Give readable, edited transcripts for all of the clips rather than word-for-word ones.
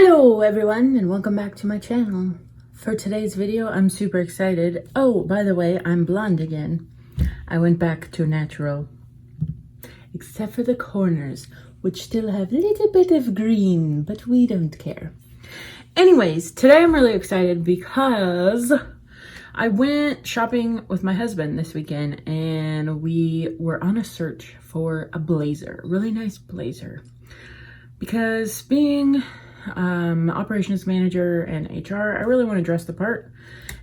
Hello everyone and welcome back to my channel. For today's video, I'm super excited. Oh, by the way, I'm blonde again. I went back to natural. Except for the corners, which still have a little bit of green, but we don't care. Anyways, today I'm really excited because I went shopping with my husband this weekend and we were on a search for a blazer, a really nice blazer. Because being operations manager and HR, I really want to dress the part.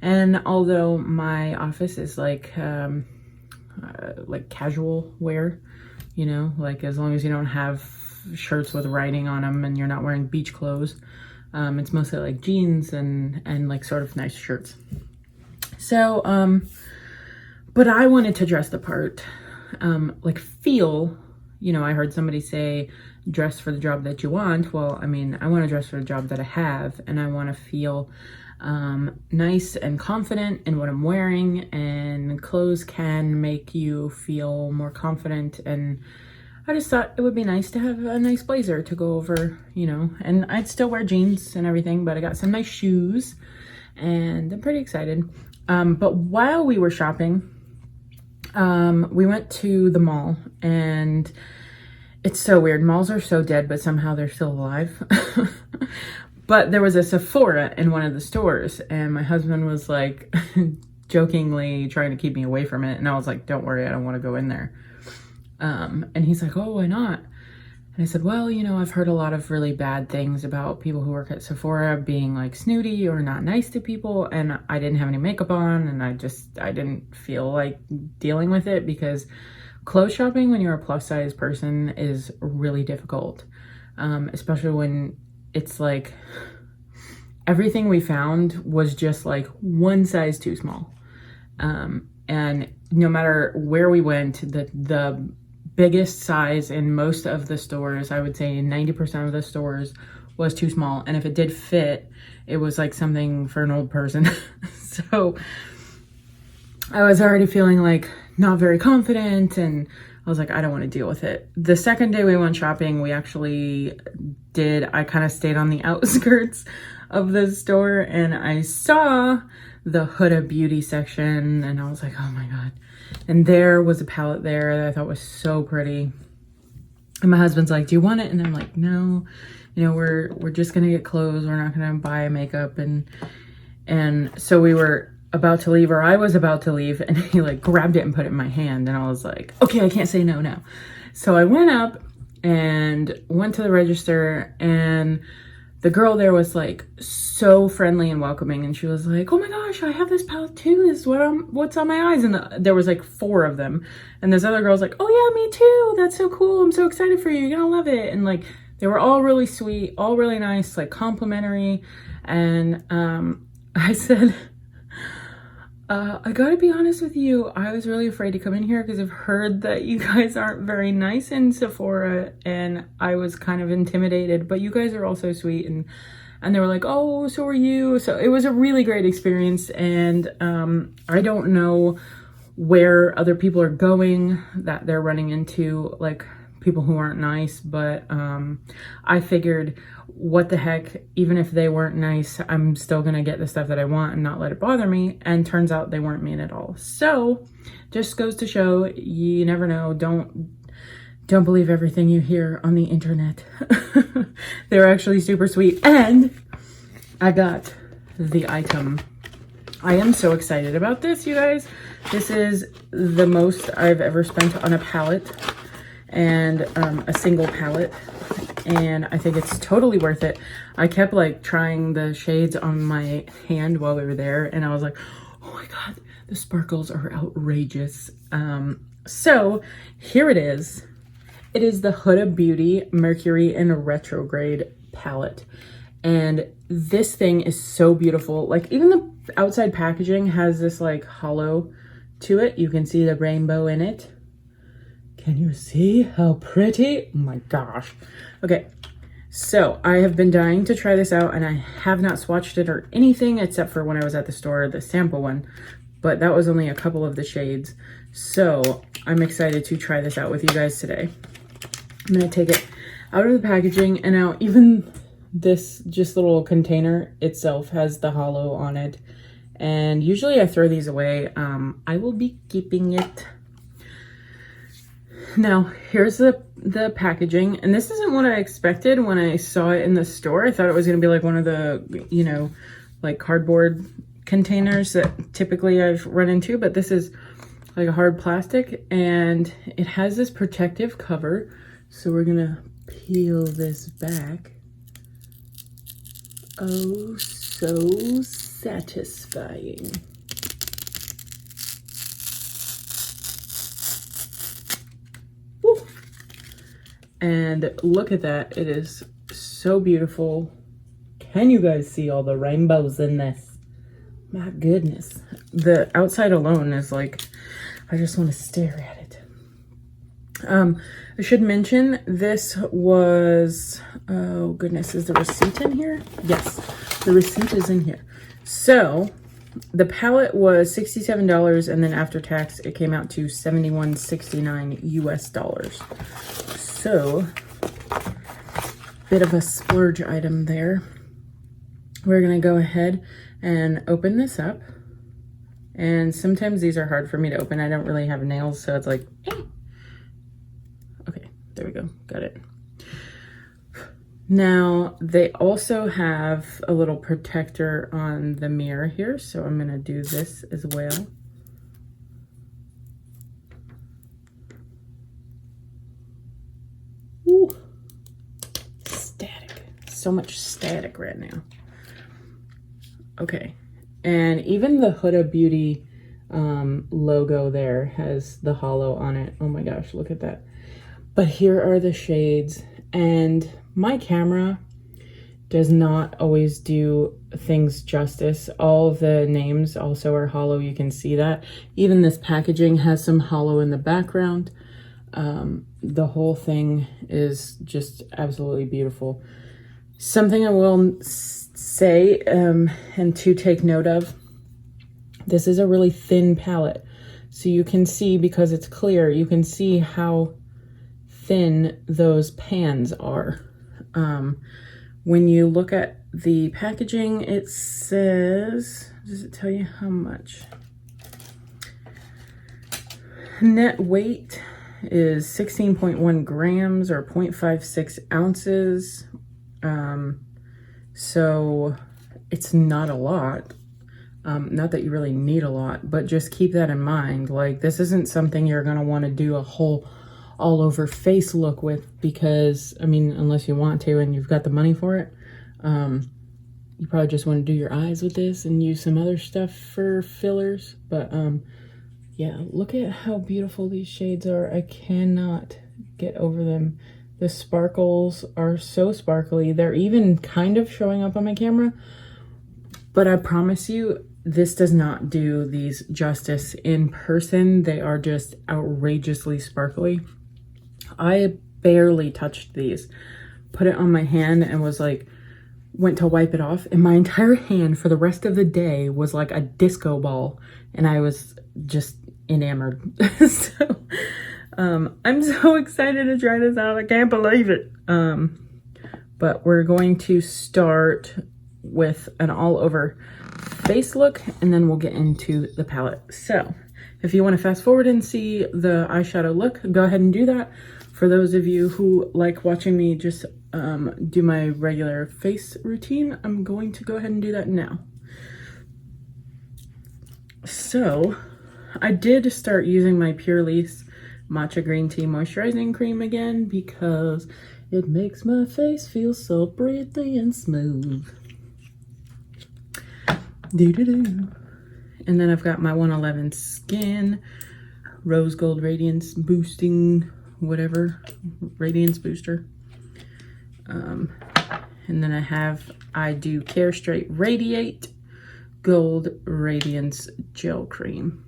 And although my office is like casual wear, you know, like as long as you don't have shirts with writing on them and you're not wearing beach clothes, it's mostly like jeans and like sort of nice shirts. So, but I wanted to dress the part, like feel, you know, I heard somebody say, dress for the job that you want. Well, I mean, I want to dress for the job that I have, and I want to feel nice and confident in what I'm wearing, and clothes can make you feel more confident. And I just thought it would be nice to have a nice blazer to go over, you know, and I'd still wear jeans and everything, but I got some nice shoes and I'm pretty excited. But while we were shopping, we went to the mall, and it's so weird. Malls are so dead, but somehow they're still alive. But there was a Sephora in one of the stores, and my husband was like jokingly trying to keep me away from it. And I was like, don't worry, I don't want to go in there. And he's like, oh, why not? And I said, well, you know, I've heard a lot of really bad things about people who work at Sephora being like snooty or not nice to people. And I didn't have any makeup on, and I didn't feel like dealing with it, because clothes shopping when you're a plus size person is really difficult, especially when it's like everything we found was just like one size too small. And no matter where we went, the biggest size in most of the stores, I would say 90% of the stores, was too small. And if it did fit, it was like something for an old person. So I was already feeling like not very confident, and I was like, I don't want to deal with it. The second day we went shopping, I kind of stayed on the outskirts of the store, and I saw the Huda beauty section, and I was like, oh my God. And there was a palette there that I thought was so pretty. And my husband's like, do you want it? And I'm like, no, you know, we're just gonna get clothes. We're not gonna buy makeup. And so we were about to leave, or I was about to leave, and he like grabbed it and put it in my hand, and I was like, okay, I can't say no now. So I went up and went to the register, and the girl there was like so friendly and welcoming, and she was like, oh my gosh, I have this palette too, this is what's on my eyes. And there was like 4 of them, and this other girl's like, oh yeah, me too, that's so cool, I'm so excited for you, you're gonna love it. And like they were all really sweet, all really nice, like complimentary. And I said, I gotta be honest with you, I was really afraid to come in here because I've heard that you guys aren't very nice in Sephora, and I was kind of intimidated, but you guys are all so sweet. And they were like, oh, so are you. So it was a really great experience. And I don't know where other people are going that they're running into like people who aren't nice, but I figured, what the heck, even if they weren't nice, I'm still gonna get the stuff that I want and not let it bother me. And turns out they weren't mean at all. So just goes to show, you never know. Don't believe everything you hear on the internet. They're actually super sweet. And I got the item. I am so excited about this, you guys. This is the most I've ever spent on a palette, and a single palette, and I think it's totally worth it. I kept like trying the shades on my hand while we were there, and I was like, oh my God, the sparkles are outrageous. So here it is. It is the Huda Beauty Mercury and Retrograde palette, and this thing is so beautiful. Like even the outside packaging has this like hollow to it. You can see the rainbow in it. Can you see how pretty? Oh my gosh. Okay, so I have been dying to try this out, and I have not swatched it or anything except for when I was at the store, the sample one, but that was only a couple of the shades. So I'm excited to try this out with you guys today. I'm gonna take it out of the packaging, and now even this just little container itself has the hollow on it. And usually I throw these away. I will be keeping it. Now, here's the packaging. And this isn't what I expected when I saw it in the store. I thought it was going to be like one of the, you know, like cardboard containers that typically I've run into. But this is like a hard plastic. And it has this protective cover. So we're going to peel this back. Oh, so satisfying. Woo. And look at that. It is so beautiful. Can you guys see all the rainbows in this? My goodness. The outside alone is like, I just want to stare at it. I should mention this was, oh goodness, is the receipt in here? Yes, the receipt is in here. So the palette was $67, and then after tax it came out to $71.69 US dollars. So bit of a splurge item there. We're gonna go ahead and open this up. And sometimes these are hard for me to open. I don't really have nails, so it's like, eh. Okay, there we go, got it. Now, they also have a little protector on the mirror here, so I'm gonna do this as well. Ooh, static, so much static right now. Okay, and even the Huda Beauty logo there has the hollow on it. Oh my gosh, look at that. But here are the shades, and my camera does not always do things justice. All of the names also are hollow, you can see that. Even this packaging has some hollow in the background. The whole thing is just absolutely beautiful. Something I will say, and to take note of, this is a really thin palette. So you can see, because it's clear, you can see how thin those pans are. When you look at the packaging, it says, does it tell you how much? Net weight is 16.1 grams or 0.56 ounces. So it's not a lot. Not that you really need a lot, but just keep that in mind. Like, this isn't something you're gonna want to do a whole all over face look with, because I mean, unless you want to and you've got the money for it, you probably just want to do your eyes with this and use some other stuff for fillers. But yeah, look at how beautiful these shades are. I cannot get over them. The sparkles are so sparkly. They're even kind of showing up on my camera, but I promise you, this does not do these justice in person. They are just outrageously sparkly. I barely touched these. Put it on my hand and was like, went to wipe it off, and my entire hand for the rest of the day was like a disco ball, and I was just enamored. So I'm so excited to try this out. I can't believe it. But we're going to start with an all over face look, and then we'll get into the palette. So if you want to fast forward and see the eyeshadow look, go ahead and do that. For those of you who like watching me just do my regular face routine, I'm going to go ahead and do that now. So I did start using my Pure Lease matcha green tea moisturizing cream again, because it makes my face feel so pretty and smooth. Doo-doo-doo. And then I've got my 111 Skin Rose Gold Radiance Boosting whatever, Radiance Booster. And then I do Care Straight Radiate Gold Radiance Gel Cream.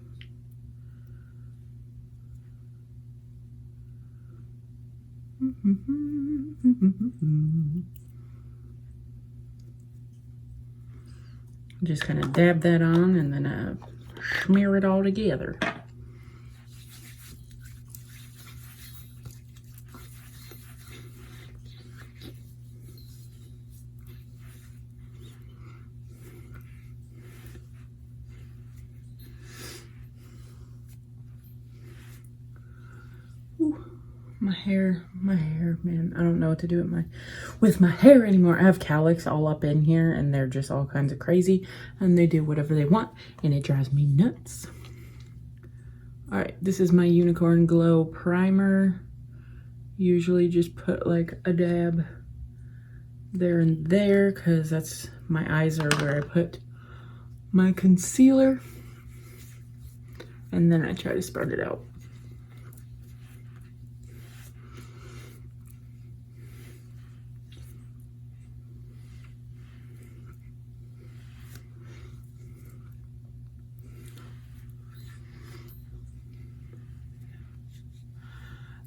Just kind of dab that on, and then smear it all together. Ooh, my hair, man. I don't know what to do with my hair anymore. I have cowlicks all up in here and they're just all kinds of crazy and they do whatever they want and it drives me nuts. All right, this is my Unicorn Glow primer. Usually just put like a dab there and there because that's my eyes are where I put my concealer. And then I try to spread it out.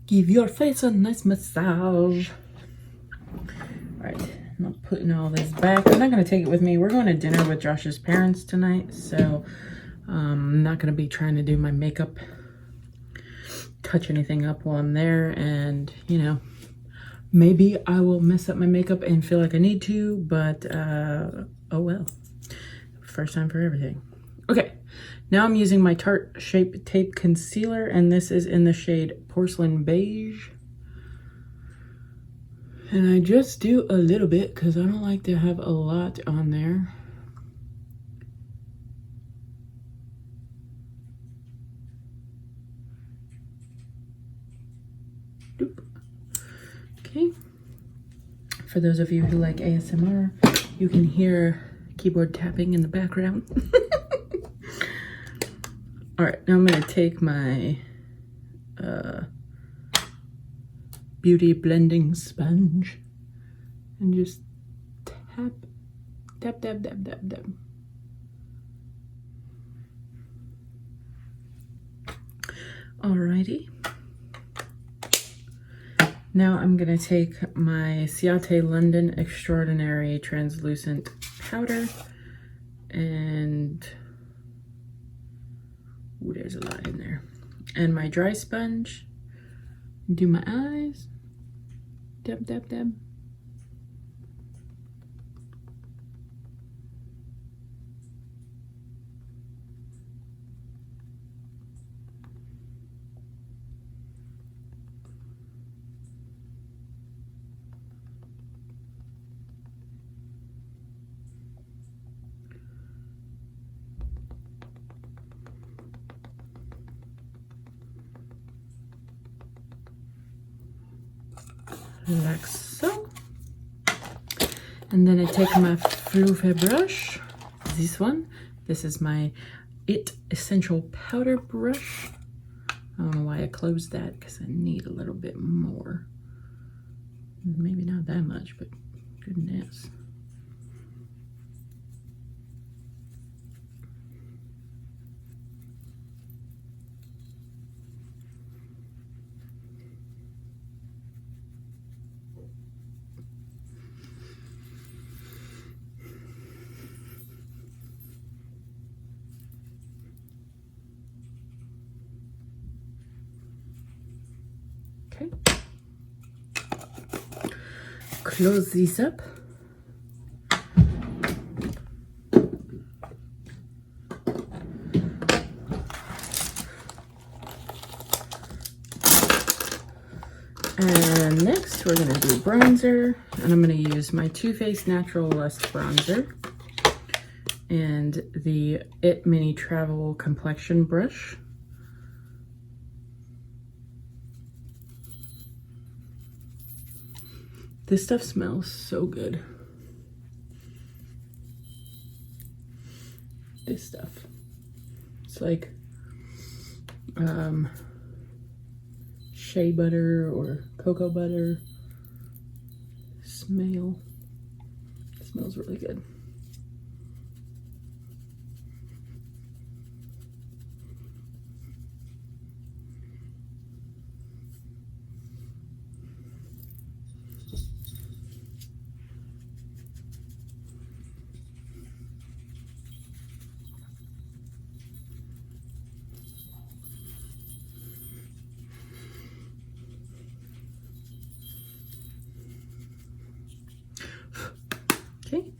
Give your face a nice massage. All right, I'm not putting all this back. I'm not gonna take it with me. We're going to dinner with Josh's parents tonight, so I'm not gonna be trying to do my makeup, touch anything up while I'm there, and you know, maybe I will mess up my makeup and feel like I need to, but oh well. First time for everything. Okay, now I'm using my Tarte Shape Tape Concealer, and this is in the shade Porcelain Beige. And I just do a little bit because I don't like to have a lot on there. Doop. Okay. For those of you who like ASMR, you can hear keyboard tapping in the background. All right, now I'm gonna take my beauty blending sponge and just tap, tap, tap, tap, tap, tap. Alrighty. Now I'm gonna take my Ciate London Extraordinary Translucent Powder and ooh, there's a lot in there. And my dry sponge, do my eyes, dab, dab, dab. Like so. And then I take my fluffy brush, this one. This is my It Essential Powder Brush. I don't know why I closed that because I need a little bit more. Maybe not that much, but goodness. Okay. Close these up. And next we're gonna do bronzer, and I'm gonna use my Too Faced Natural Lust bronzer and the It Mini Travel Complexion Brush. This stuff smells so good. This stuff. It's like shea butter or cocoa butter smell. It smells really good. Okay,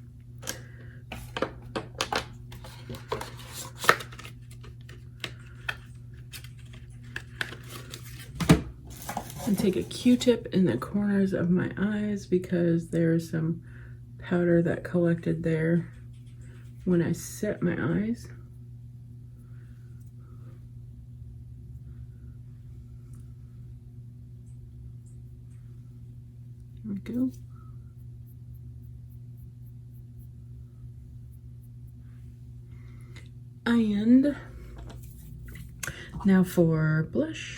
take a Q-tip in the corners of my eyes because there's some powder that collected there when I set my eyes. There we go. And now for blush.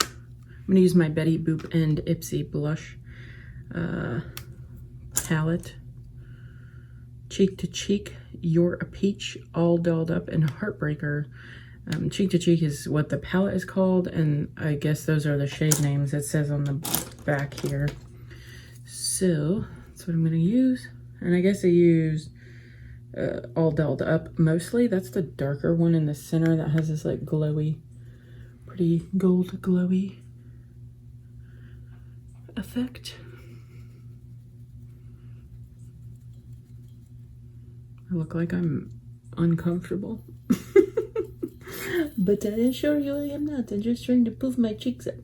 I'm going to use my Betty Boop and Ipsy blush palette. Cheek to Cheek, You're a Peach, All Dolled Up, and Heartbreaker. Cheek to Cheek is what the palette is called, and I guess those are the shade names it says on the back here. So that's what I'm going to use. And I guess I use All Dolled Up mostly. That's the darker one in the center that has this like glowy, pretty gold glowy effect. I look like I'm uncomfortable. But I assure you I am not. I'm just trying to puff my cheeks up.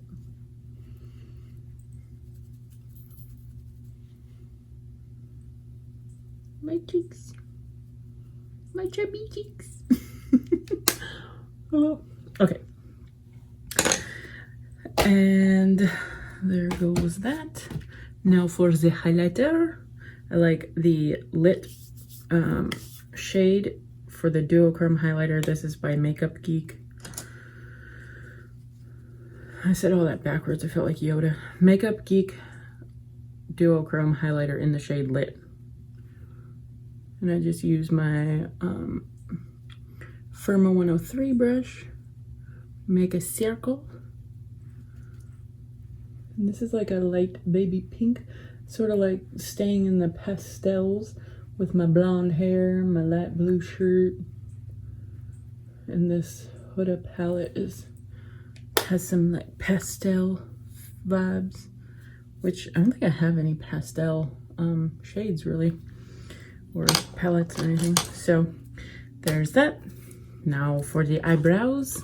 My cheeks. My chubby cheeks. Oh, okay. And there goes that. Now for the highlighter. I like the Lit shade for the duochrome highlighter. This is by Makeup Geek. I said all that backwards. I felt like Yoda. Makeup Geek duochrome highlighter in the shade Lit. And I just use my Firma 103 brush. Make a circle. And this is like a light baby pink, sort of like staying in the pastels with my blonde hair, my light blue shirt. And this Huda palette has some like pastel vibes, which I don't think I have any pastel shades really, or palettes or anything. So there's that. Now for the eyebrows,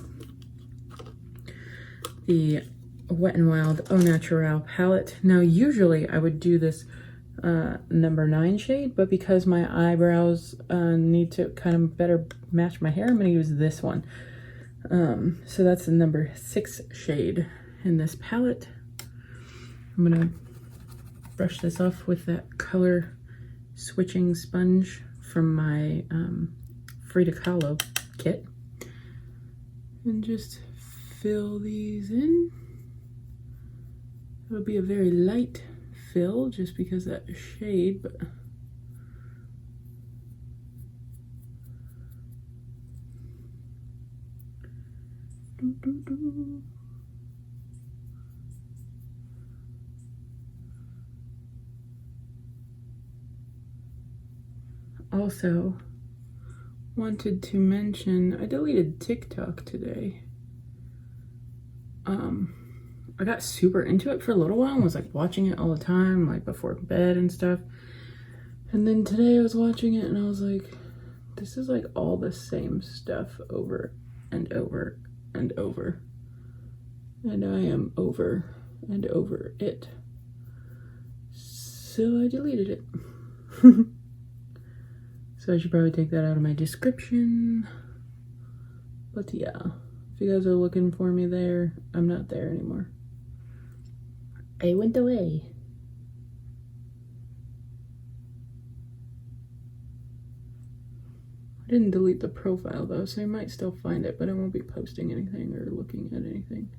the Wet n Wild Au Naturel palette. Now usually I would do this number 9 shade, but because my eyebrows need to kind of better match my hair, I'm going to use this one. So that's the number 6 shade in this palette. I'm going to brush this off with that color switching sponge from my Frida Kahlo kit and just fill these in. It'll be a very light fill just because of that shade, but also wanted to mention I deleted TikTok today. I got super into it for a little while and was like watching it all the time, like before bed and stuff. And then today I was watching it and I was like, this is like all the same stuff over and over and over. And I am over and over it. So I deleted it. So I should probably take that out of my description. But yeah, if you guys are looking for me there, I'm not there anymore. I went away. I didn't delete the profile though, so you might still find it, but I won't be posting anything or looking at anything.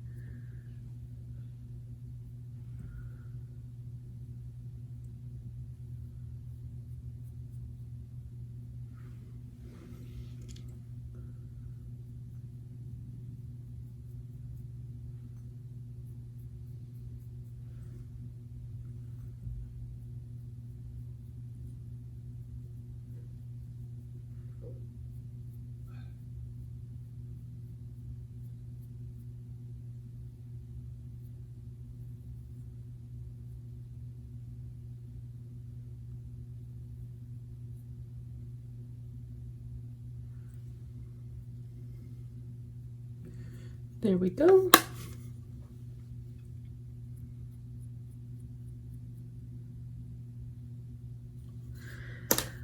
There we go.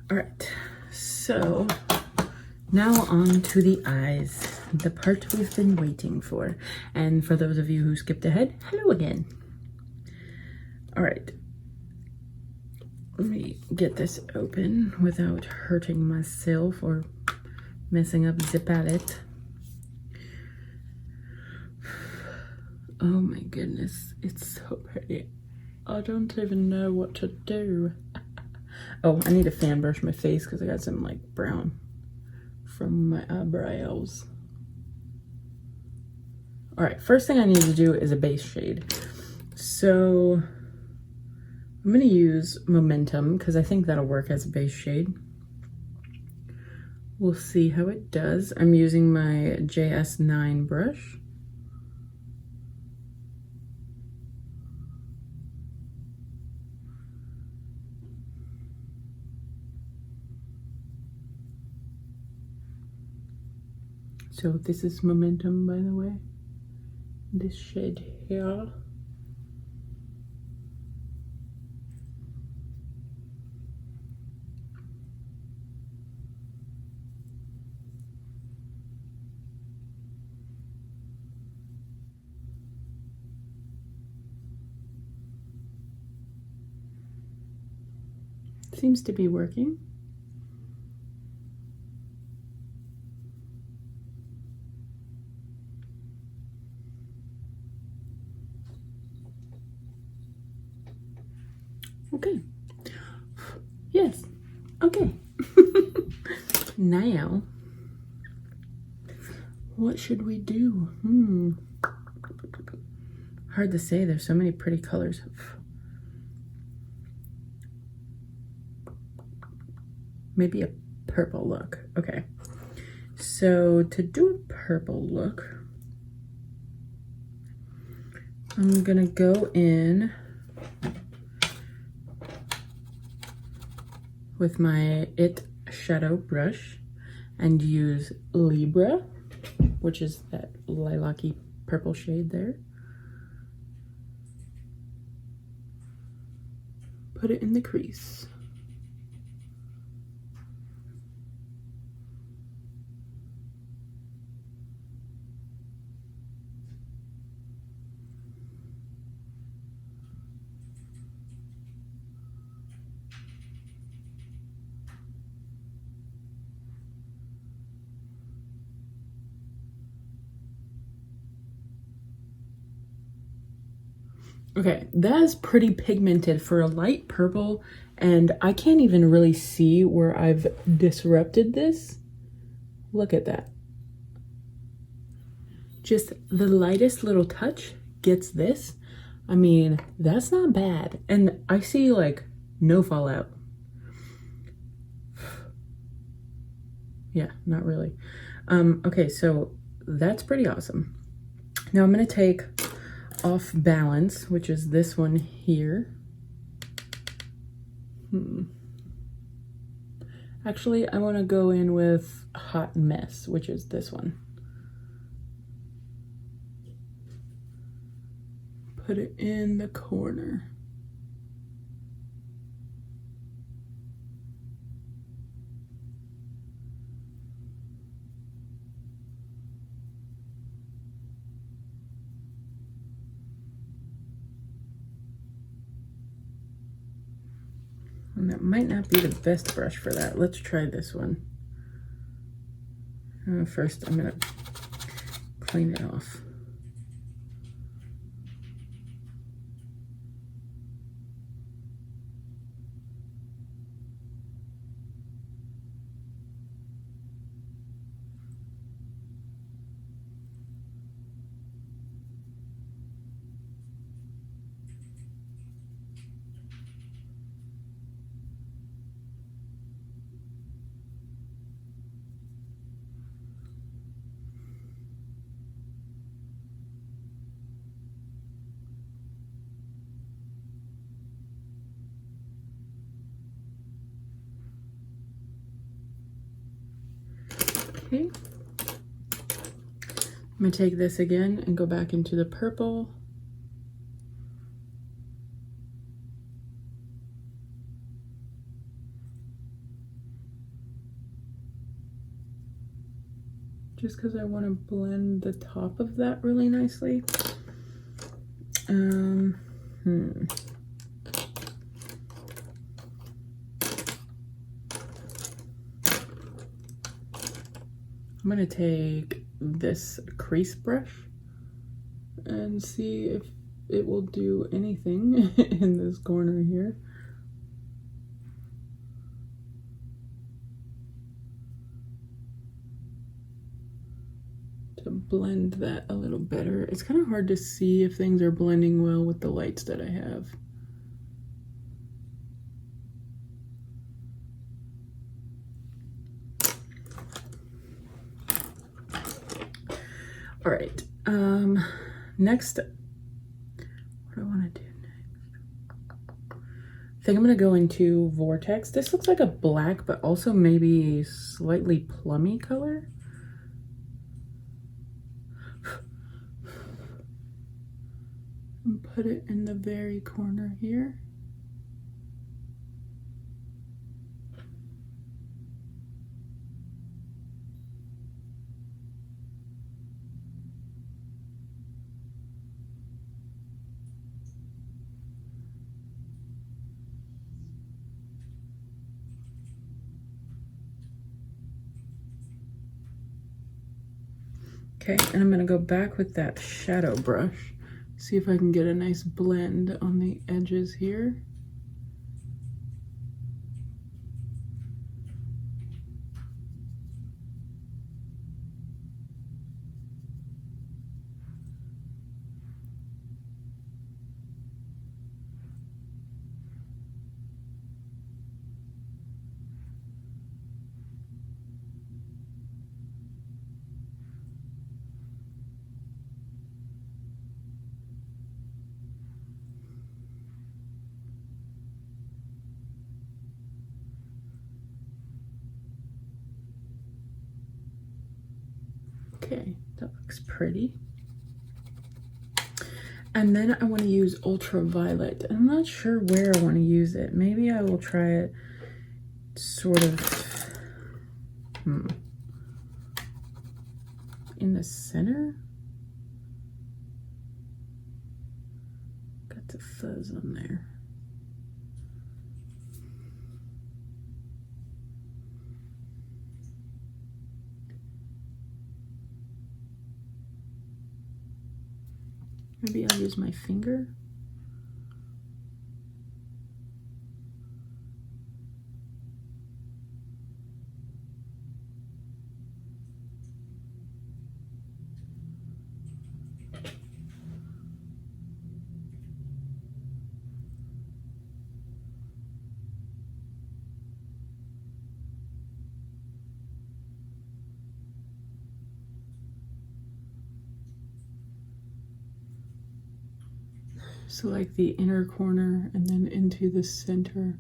All right, so now on to the eyes, the part we've been waiting for. And for those of you who skipped ahead, hello again. All right, let me get this open without hurting myself or messing up the palette. Oh my goodness, it's so pretty. I don't even know what to do. Oh, I need to fan brush my face because I got some like brown from my eyebrows. All right, first thing I need to do is a base shade. So I'm gonna use Momentum because I think that'll work as a base shade. We'll see how it does. I'm using my JS9 brush. So this is Momentum, by the way. This shade here. Seems to be working. Okay. Yes. Okay. Now, what should we do? Hard to say. There's so many pretty colors. Maybe a purple look. Okay. So to do a purple look, I'm gonna go in with my It shadow brush and use Libra, which is that lilac-y purple shade there. Put it in the crease. Okay, that is pretty pigmented for a light purple, and I can't even really see where I've disrupted this. Look at that. Just the lightest little touch gets this. I mean, that's not bad. And I see like no fallout. Yeah, not really. Okay, so that's pretty awesome. Now I'm gonna take Off Balance, which is this one here. Actually, I want to go in with Hot Mess, which is this one. Put it in the corner. And that might not be the best brush for that. Let's try this one. First, I'm gonna clean it off. Okay, I'm gonna take this again and go back into the purple. just because I want to blend the top of that really nicely. I'm going to take this crease brush and see if it will do anything in this corner here. To blend that a little better. It's kind of hard to see if things are blending well with the lights that I have. All right, next, what do I want to do next? I think I'm going to go into Vortex. This looks like a black, but also maybe slightly plummy color. And put it in the very corner here. Okay, and I'm gonna go back with that shadow brush, see if I can get a nice blend on the edges here. Okay, that looks pretty. And then I want to use ultraviolet. I'm not sure where I want to use it. Maybe I will try it sort of in the center. Got the fuzz on there. Maybe I'll use my finger. So like the inner corner and then into the center.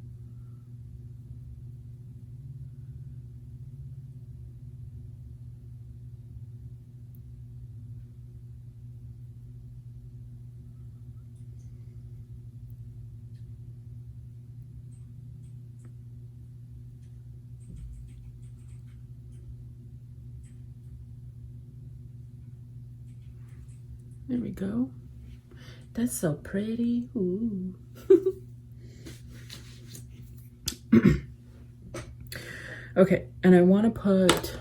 There we go. That's so pretty. Ooh. Okay, and I want to put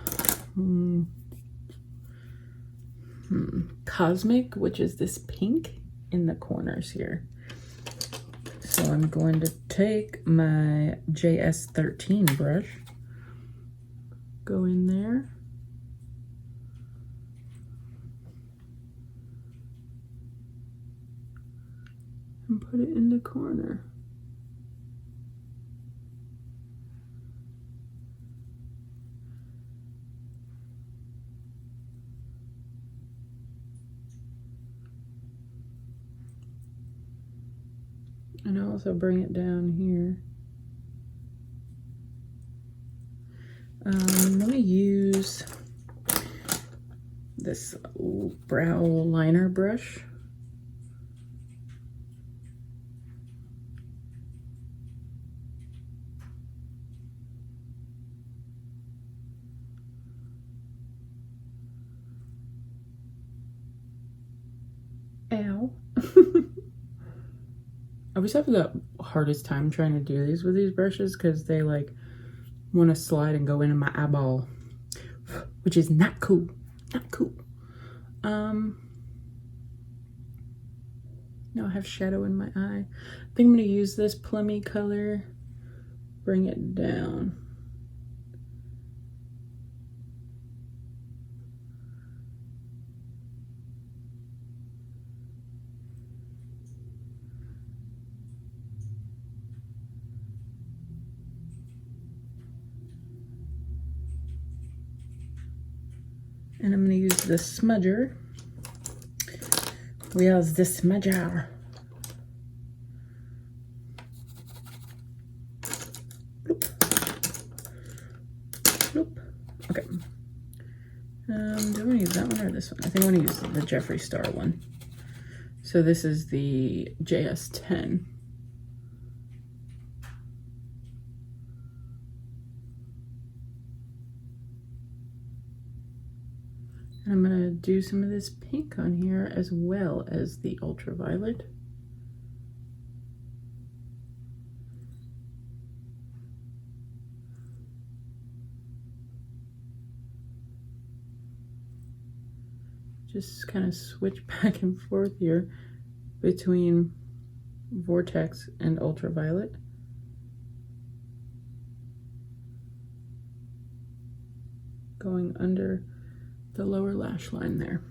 Cosmic, which is this pink, in the corners here. So I'm going to take my JS13 brush, go in there. And put it in the corner. And I'll also bring it down here. I'm going to use this brow liner brush. Ow. I always have the hardest time trying to do these with these brushes because they like want to slide and go into my eyeball, which is not cool. Not cool. Now I have shadow in my eye. I think I'm going to use this plummy color, bring it down. And I'm going to use the smudger. Where's the smudger? Bloop. Bloop. Okay. Do I want to use that one or this one? I think I want to use the Jeffree Star one. So this is the JS10. And I'm going to do some of this pink on here as well as the ultraviolet. Just kind of switch back and forth here between Vortex and ultraviolet. Going under the lower lash line there.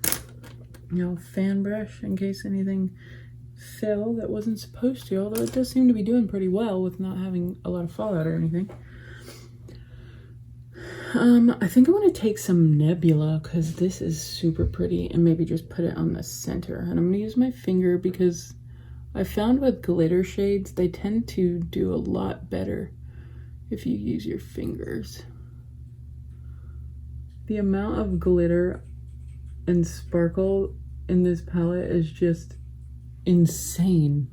Now fan brush in case anything fell that wasn't supposed to, although it does seem to be doing pretty well with not having a lot of fallout or anything. I think I want to take some Nebula because this is super pretty and maybe just put it on the center. And I'm going to use my finger because I found with glitter shades, they tend to do a lot better if you use your fingers. The amount of glitter and sparkle in this palette is just insane.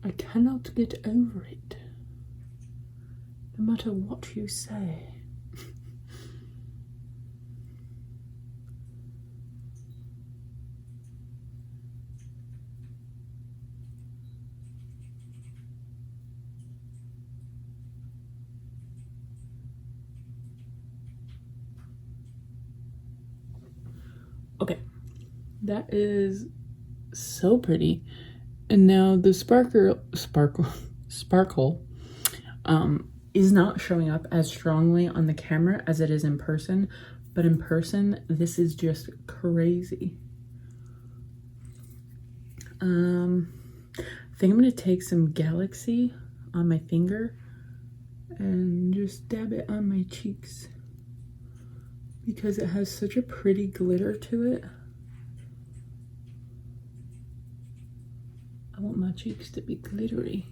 I cannot get over it, no matter what you say. Okay, that is so pretty. And now the sparkle is not showing up as strongly on the camera as it is in person, but in person this is just crazy. I think I'm gonna take some Galaxy on my finger and just dab it on my cheeks because it has such a pretty glitter to it. I want my cheeks to be glittery.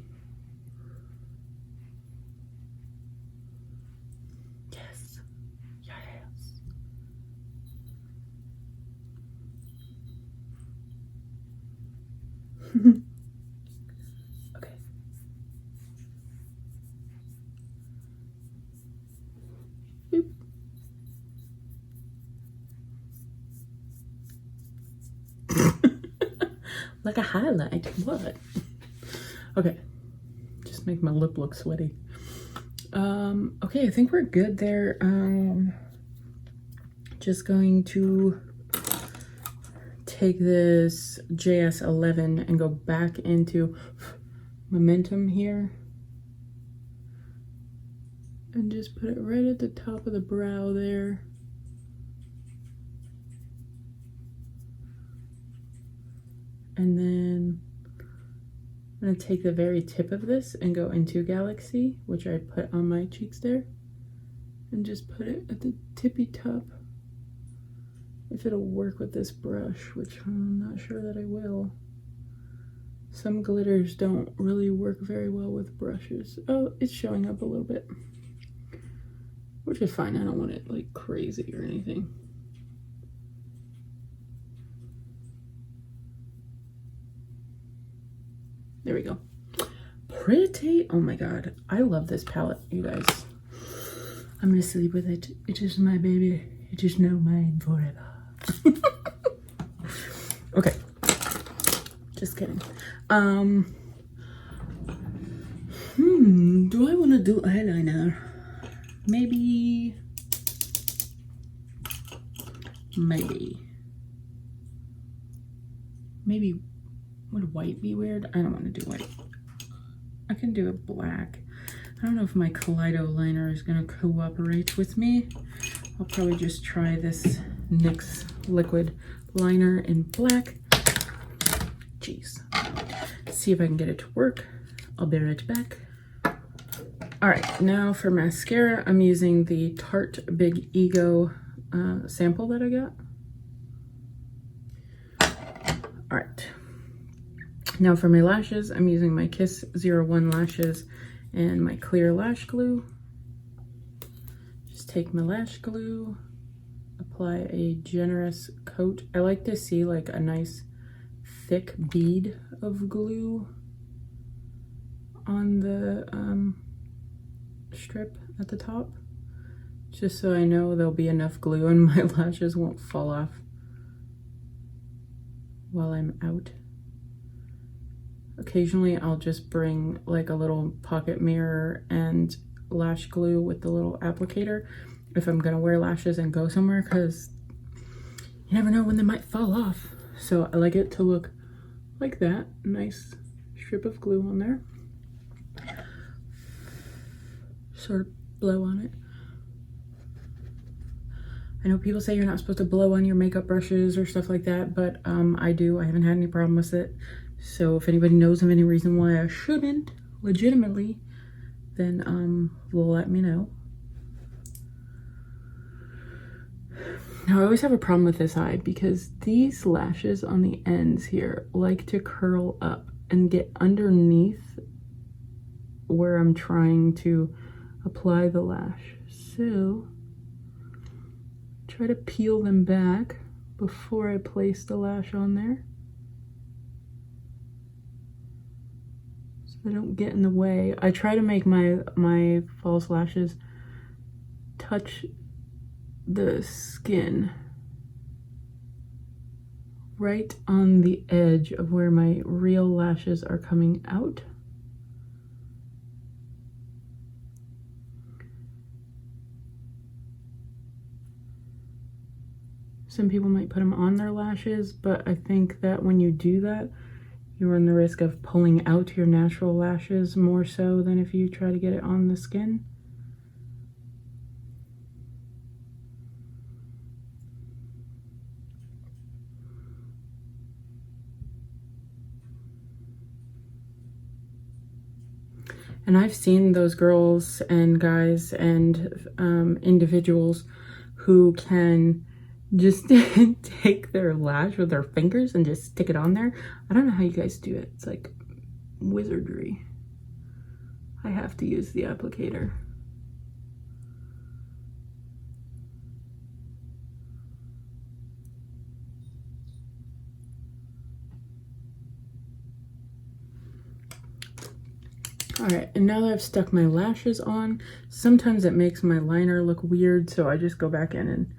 Yes. Yes. Okay. Boop. Like a highlight. What? Okay. Just make my lip look sweaty. Okay, I think we're good there. Just going to take this JS11 and go back into Momentum here. And just put it right at the top of the brow there. And then I'm going to take the very tip of this and go into Galaxy, which I put on my cheeks there, and just put it at the tippy top. If it'll work with this brush, which I'm not sure that I will. Some glitters don't really work very well with brushes. Oh, it's showing up a little bit, which is fine. I don't want it like crazy or anything. There we go. Pretty. Oh my god. I love this palette, you guys. I'm gonna sleep with it. It is my baby. It is now mine forever. Okay. Just kidding. Do I want to do eyeliner? Maybe. Would white be weird? I don't want to do white. I can do a black. I don't know if my Kaleido liner is going to cooperate with me. I'll probably just try this NYX liquid liner in black. Jeez. See if I can get it to work. I'll be right back. All right, now for mascara, I'm using the Tarte Big Ego sample that I got. All right. Now for my lashes, I'm using my Kiss 01 lashes and my clear lash glue. Just take my lash glue, apply a generous coat. I like to see like a nice thick bead of glue on the strip at the top, just so I know there'll be enough glue and my lashes won't fall off while I'm out. Occasionally I'll just bring like a little pocket mirror and lash glue with the little applicator if I'm gonna wear lashes and go somewhere, because you never know when they might fall off. So I like it to look like that. Nice strip of glue on there. Sort of blow on it. I know people say you're not supposed to blow on your makeup brushes or stuff like that, but I do. I haven't had any problem with it. So if anybody knows of any reason why I shouldn't, legitimately, then let me know. Now I always have a problem with this eye because these lashes on the ends here like to curl up and get underneath where I'm trying to apply the lash. So try to peel them back before I place the lash on there, so they don't get in the way. I try to make my false lashes touch the skin right on the edge of where my real lashes are coming out. Some people might put them on their lashes, but I think that when you do that, you run the risk of pulling out your natural lashes more so than if you try to get it on the skin. And I've seen those girls and guys and individuals who can just take their lash with their fingers and just stick it on there. I don't know how you guys do it. It's like wizardry. I have to use the applicator. All right, and now that I've stuck my lashes on, sometimes it makes my liner look weird, so I just go back in and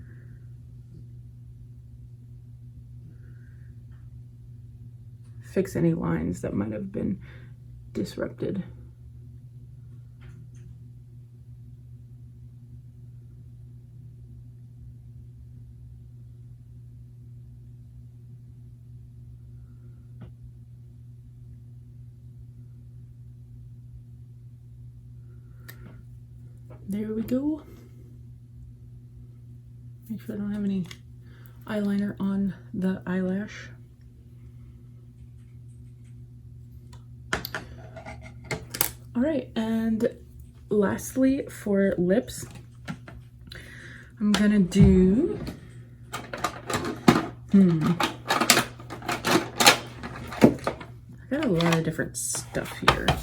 fix any lines that might have been disrupted. There we go. Make sure I don't have any eyeliner on the eyelash. All right, and lastly for lips, I'm gonna do, I got a lot of different stuff here. I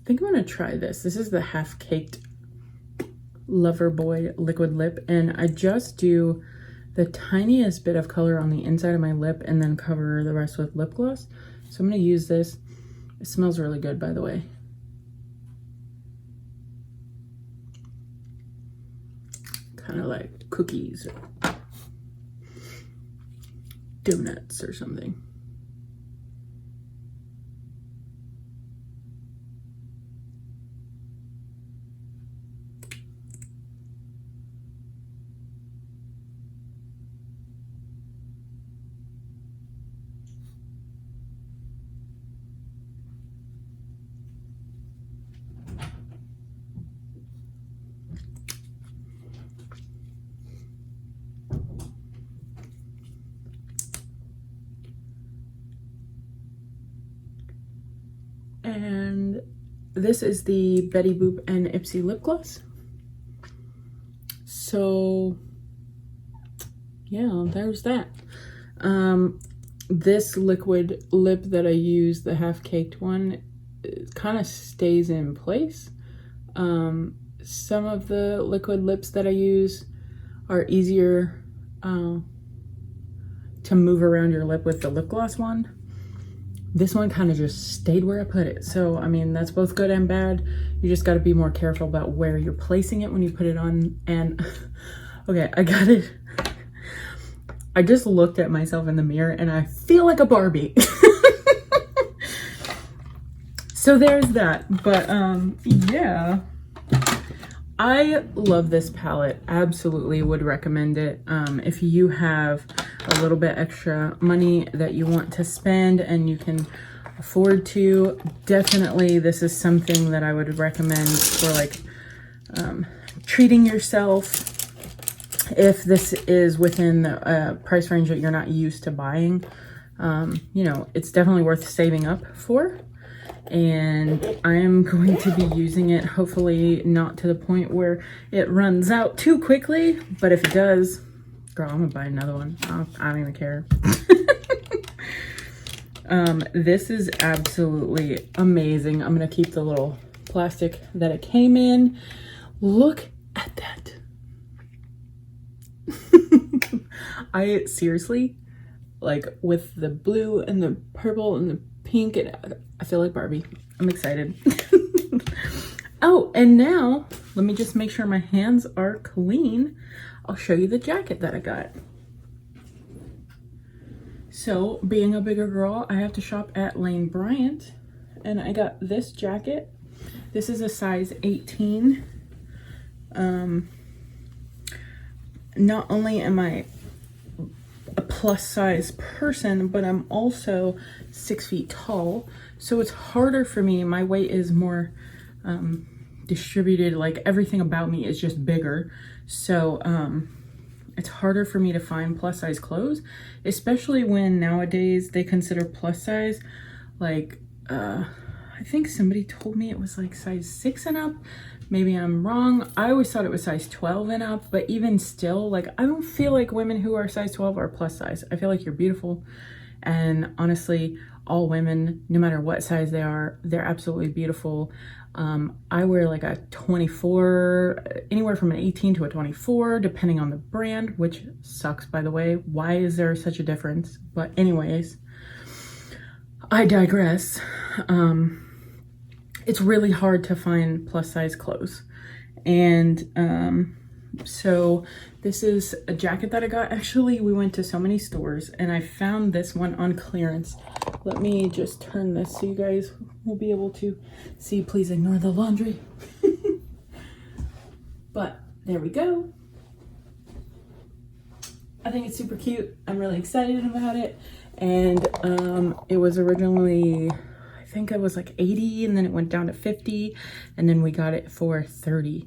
think I'm gonna try this. This is the Half Caked Loverboy liquid lip, and I just do the tiniest bit of color on the inside of my lip and then cover the rest with lip gloss. So I'm going to use this It smells really good, by the way. Kind of like cookies or donuts or something. And this is the Betty Boop and Ipsy lip gloss. So yeah, there's that. This liquid lip that I use, the half caked one, kind of stays in place. Some of the liquid lips that I use are easier to move around your lip with the lip gloss one. This one kind of just stayed where I put it. So, I mean, that's both good and bad. You just got to be more careful about where you're placing it when you put it on. And okay, I got it. I just looked at myself in the mirror and I feel like a Barbie. So there's that. But yeah, I love this palette. Absolutely would recommend it. If you have a little bit extra money that you want to spend and you can afford to, definitely this is something that I would recommend for like treating yourself. If this is within the price range that you're not used to buying, you know, it's definitely worth saving up for. And I am going to be using it, hopefully not to the point where it runs out too quickly, but if it does, girl, I'm gonna buy another one. I don't even care. This is absolutely amazing. I'm gonna keep the little plastic that it came in. Look at that. I seriously, like, with the blue and the purple and the pink, and I feel like Barbie. I'm excited. Oh, and now let me just make sure my hands are clean. I'll show you the jacket that I got. So, being a bigger girl, I have to shop at Lane Bryant, and I got this jacket. This is a size 18. Not only am I a plus size person, but I'm also 6 feet tall, so it's harder for me. My weight is more distributed, like everything about me is just bigger, so it's harder for me to find plus size clothes, especially when nowadays they consider plus size like I think somebody told me it was like size 6 and up. Maybe I'm wrong. I always thought it was size 12 and up, but even still, like, I don't feel like women who are size 12 are plus size. I feel like you're beautiful. And honestly, all women, no matter what size they are, they're absolutely beautiful. I wear like a 24, anywhere from an 18 to a 24, depending on the brand, which sucks, by the way. Why is there such a difference? But anyways, I digress. It's really hard to find plus size clothes. And so this is a jacket that I got. Actually, we went to so many stores and I found this one on clearance. Let me just turn this so you guys will be able to see. Please ignore the laundry. But there we go. I think it's super cute. I'm really excited about it. And it was originally, I think it was like 80, and then it went down to 50, and then we got it for 30.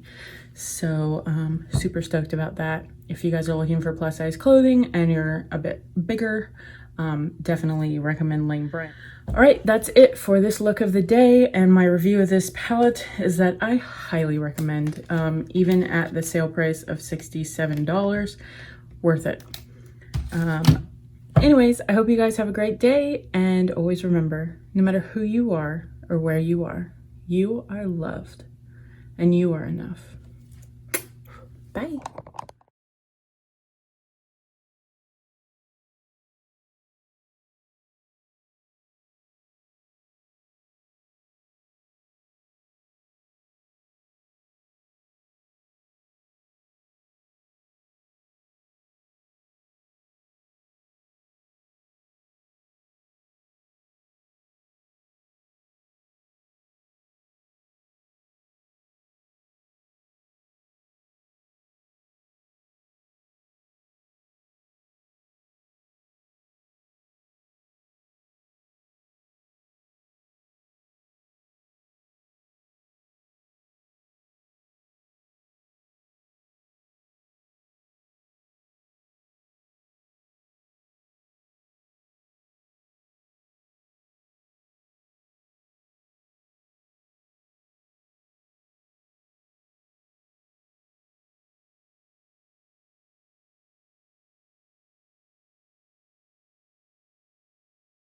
So super stoked about that. If you guys are looking for plus size clothing and you're a bit bigger, definitely recommend Lane Bryant. All right, that's it for this look of the day, and my review of this palette is that I highly recommend, even at the sale price of $67, worth it. Anyways, I hope you guys have a great day, and always remember, no matter who you are or where you are loved and you are enough. Bye.